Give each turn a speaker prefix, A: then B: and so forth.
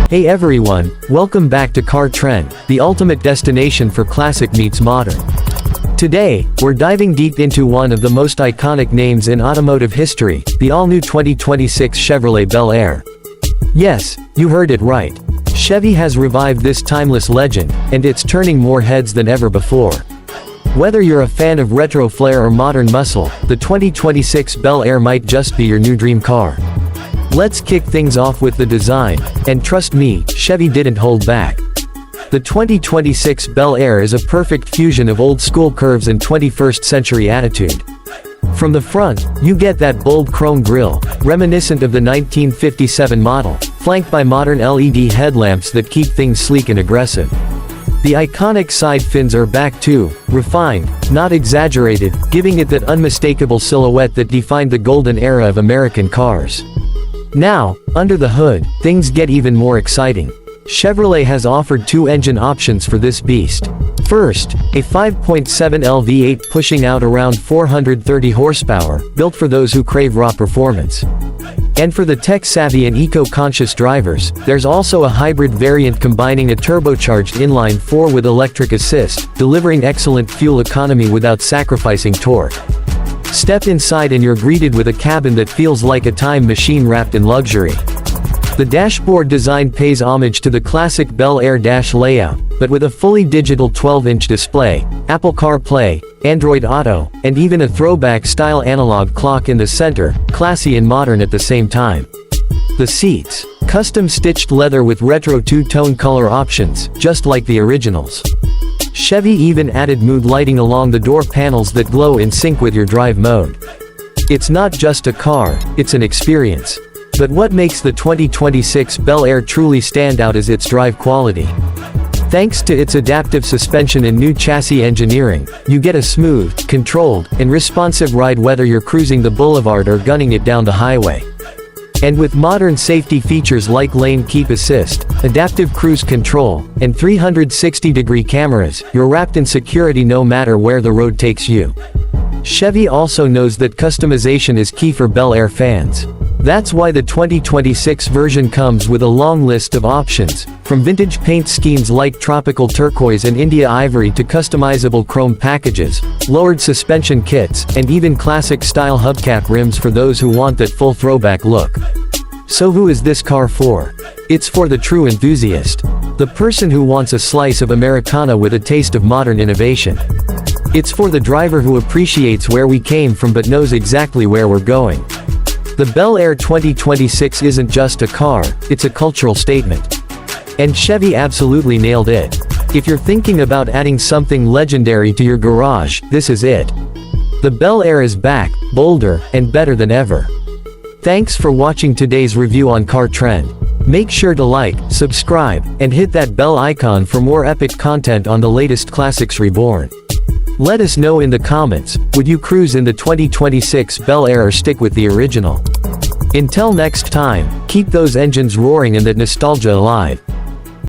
A: Hey everyone, welcome back to Car Trend, the ultimate destination for classic meets modern. Today, we're diving deep into one of the most iconic names in automotive history, the all-new 2026 Chevrolet Bel Air. Yes, you heard it right. Chevy has revived this timeless legend, and it's turning more heads than ever before. Whether you're a fan of retro flair or modern muscle, the 2026 Bel Air might just be your new dream car. Let's kick things off with the design, and trust me, Chevy didn't hold back. The 2026 Bel Air is a perfect fusion of old-school curves and 21st century attitude. From the front, you get that bold chrome grille, reminiscent of the 1957 model, flanked by modern LED headlamps that keep things sleek and aggressive. The iconic side fins are back too, refined, not exaggerated, giving it that unmistakable silhouette that defined the golden era of American cars. Now, under the hood, things get even more exciting. Chevrolet has offered two engine options for this beast. First, a 5.7L V8 pushing out around 430 horsepower, built for those who crave raw performance. And for the tech-savvy and eco-conscious drivers, there's also a hybrid variant combining a turbocharged inline-4 with electric assist, delivering excellent fuel economy without sacrificing torque. Step inside and you're greeted with a cabin that feels like a time machine wrapped in luxury. The dashboard design pays homage to the classic Bel Air dash layout, but with a fully digital 12-inch display, Apple CarPlay, Android Auto, and even a throwback-style analog clock in the center, classy and modern at the same time. The seats, custom-stitched leather with retro two-tone color options, just like the originals. Chevy even added mood lighting along the door panels that glow in sync with your drive mode. It's not just a car, it's an experience. But what makes the 2026 Bel Air truly stand out is its drive quality. Thanks to its adaptive suspension and new chassis engineering, you get a smooth, controlled, and responsive ride whether you're cruising the boulevard or gunning it down the highway. And with modern safety features like lane keep assist, adaptive cruise control, and 360-degree cameras, you're wrapped in security no matter where the road takes you. Chevy also knows that customization is key for Bel Air fans. That's why the 2026 version comes with a long list of options, from vintage paint schemes like tropical turquoise and India ivory to customizable chrome packages, lowered suspension kits, and even classic-style hubcap rims for those who want that full throwback look. So who is this car for? It's for the true enthusiast. The person who wants a slice of Americana with a taste of modern innovation. It's for the driver who appreciates where we came from but knows exactly where we're going. The Bel Air 2026 isn't just a car, it's a cultural statement. And Chevy absolutely nailed it. If you're thinking about adding something legendary to your garage, this is it. The Bel Air is back, bolder, and better than ever. Thanks for watching today's review on Car Trend. Make sure to like, subscribe, and hit that bell icon for more epic content on the latest classics reborn. Let us know in the comments, would you cruise in the 2026 Bel Air or stick with the original? Until next time, keep those engines roaring and that nostalgia alive.